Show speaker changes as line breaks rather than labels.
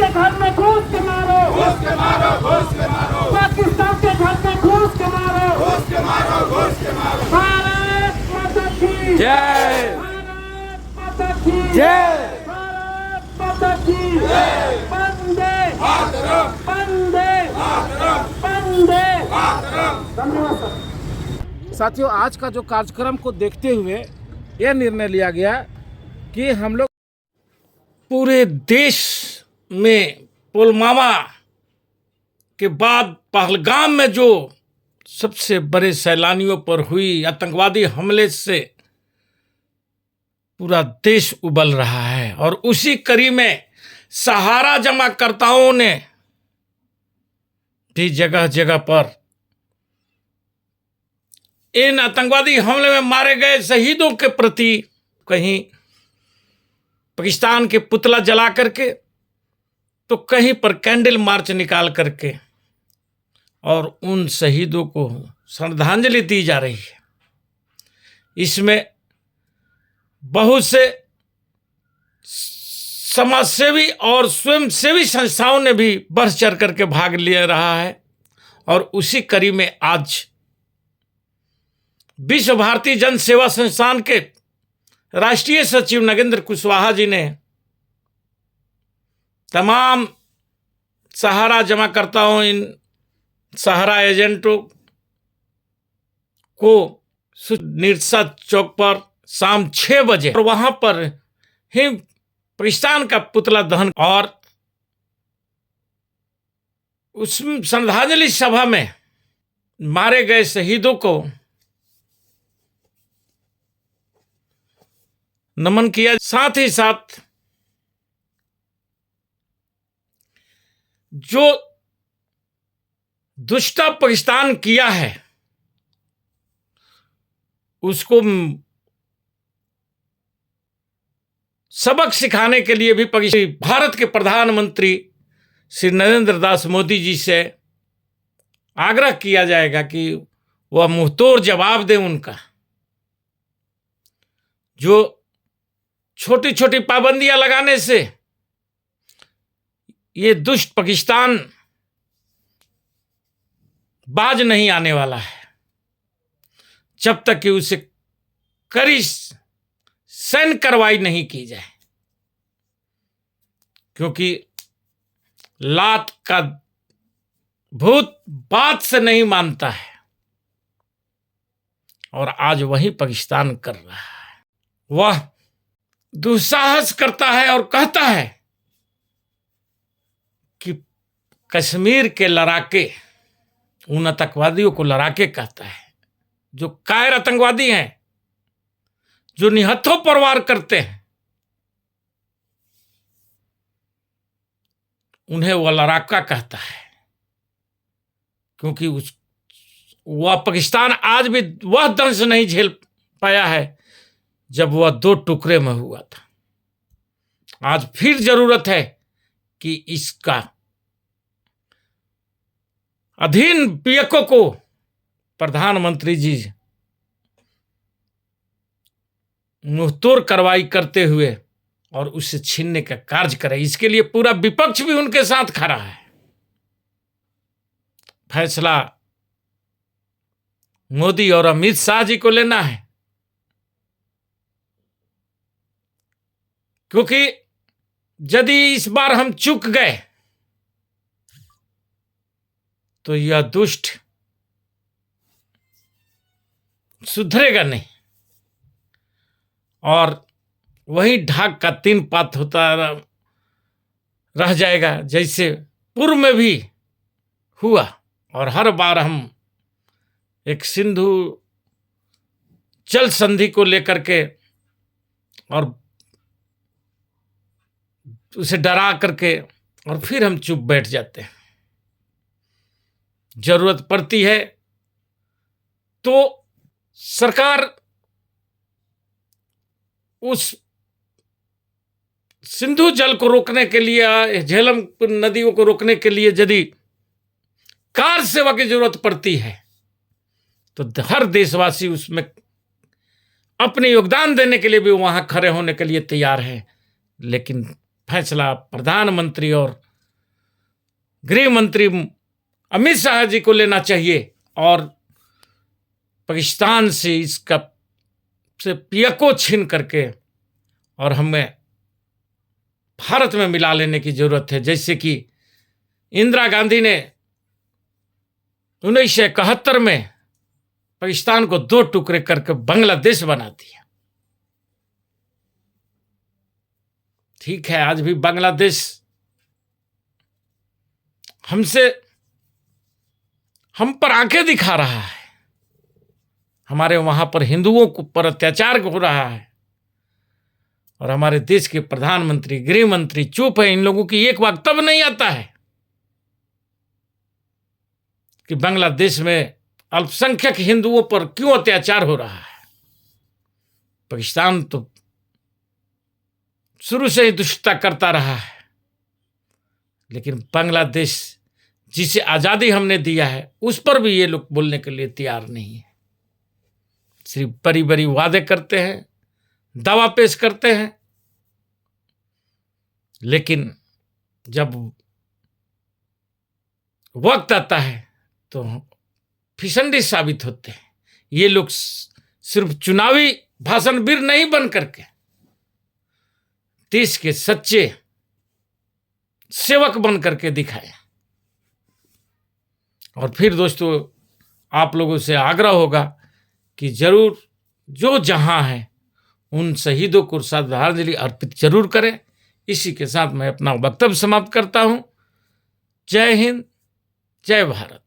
के घर में घुस के मारो,
घुस के मारो, घुस के मारो,
पाकिस्तान के घर में घुस के मारो,
घुस के मारो, घुस के मारो।
भारत माता की
जय,
भारत माता की
जय,
भारत माता की वंदे
मातरम,
वंदे
मातरम,
वंदे।
मातरम।
धन्यवाद सर।
साथियों, आज का जो कार्यक्रम को देखते हुए यह निर्णय लिया गया कि हम लोग पूरे देश में पुलवामा के बाद पहलगाम में जो सबसे बड़े सैलानियों पर हुई आतंकवादी हमले से पूरा देश उबल रहा है और उसी कड़ी में सहारा जमाकर्ताओं ने भी जगह जगह पर इन आतंकवादी हमले में मारे गए शहीदों के प्रति कहीं पाकिस्तान के पुतला जला करके तो कहीं पर कैंडल मार्च निकाल करके और उन शहीदों को श्रद्धांजलि दी जा रही है। इसमें बहुत से समाजसेवी और स्वयंसेवी संस्थाओं ने भी बढ़ चढ़ करके भाग ले रहा है और उसी कड़ी में आज विश्व भारती जन सेवा संस्थान के राष्ट्रीय सचिव नगेंद्र कुशवाहा जी ने तमाम सहारा जमाकर्ताओं, इन सहारा एजेंटों को निरसा चौक पर शाम 6 बजे और वहां पर ही पाकिस्तान का पुतला दहन और उस श्रद्धांजलि सभा में मारे गए शहीदों को नमन किया। साथ ही साथ जो दुष्टा पाकिस्तान किया है उसको सबक सिखाने के लिए भी भारत के प्रधानमंत्री श्री नरेंद्र दास मोदी जी से आग्रह किया जाएगा कि वह मुंहतोड़ जवाब दें उनका। जो छोटी छोटी पाबंदियां लगाने से ये दुष्ट पाकिस्तान बाज नहीं आने वाला है जब तक कि उसे कड़ी सैन्य कार्रवाई नहीं की जाए, क्योंकि लात का भूत बात से नहीं मानता है और आज वही पाकिस्तान कर रहा है। वह दुस्साहस करता है और कहता है कि कश्मीर के लड़ाके, उन आतंकवादियों को लड़ाके कहता है जो कायर आतंकवादी हैं, जो निहत्थों पर वार करते हैं, उन्हें वह लड़ाका कहता है, क्योंकि वह पाकिस्तान आज भी वह दंश नहीं झेल पाया है जब वह 2 टुकड़े में हुआ था। आज फिर जरूरत है कि इसका अधीन पीएसओ को प्रधानमंत्री जी मुंहतोड़ कार्रवाई करते हुए और उसे छीनने का कार्य करें। इसके लिए पूरा विपक्ष भी उनके साथ खड़ा है। फैसला मोदी और अमित शाह जी को लेना है, क्योंकि यदि इस बार हम चूक गए तो यह दुष्ट सुधरेगा नहीं और वही ढाक का 3 पात होता रह जाएगा जैसे पूर्व में भी हुआ। और हर बार हम एक सिंधु जल संधि को लेकर के और उसे डरा करके और फिर हम चुप बैठ जाते हैं। जरूरत पड़ती है तो सरकार उस सिंधु जल को रोकने के लिए, झेलम नदियों को रोकने के लिए यदि कार सेवा की जरूरत पड़ती है तो हर देशवासी उसमें अपने योगदान देने के लिए भी वहां खड़े होने के लिए तैयार है। लेकिन फैसला प्रधानमंत्री और गृह मंत्री अमित शाह जी को लेना चाहिए और पाकिस्तान से इसका से पियको छीन करके और हमें भारत में मिला लेने की जरूरत है। जैसे कि इंदिरा गांधी ने 1971 में पाकिस्तान को 2 टुकड़े करके बांग्लादेश बना दिया। ठीक है, आज भी बांग्लादेश हम पर आंखें दिखा रहा है। हमारे वहां पर हिंदुओं को पर अत्याचार हो रहा है और हमारे देश के प्रधानमंत्री, गृह मंत्री चुप है। इन लोगों की एक वक्तव्य नहीं आता है कि बांग्लादेश में अल्पसंख्यक हिंदुओं पर क्यों अत्याचार हो रहा है। पाकिस्तान तो शुरू से ही दुष्टता करता रहा है, लेकिन बांग्लादेश जिसे आजादी हमने दिया है उस पर भी ये लोग बोलने के लिए तैयार नहीं है। सिर्फ बड़ी बड़ी वादे करते हैं, दावा पेश करते हैं, लेकिन जब वक्त आता है तो फिसंडी साबित होते हैं। ये लोग सिर्फ चुनावी भाषणवीर नहीं बन करके देश के सच्चे सेवक बन करके दिखाए। और फिर दोस्तों, आप लोगों से आग्रह होगा कि जरूर जो जहां है उन शहीदों को श्रद्धांजलि अर्पित जरूर करें। इसी के साथ मैं अपना वक्तव्य समाप्त करता हूं। जय हिंद, जय भारत।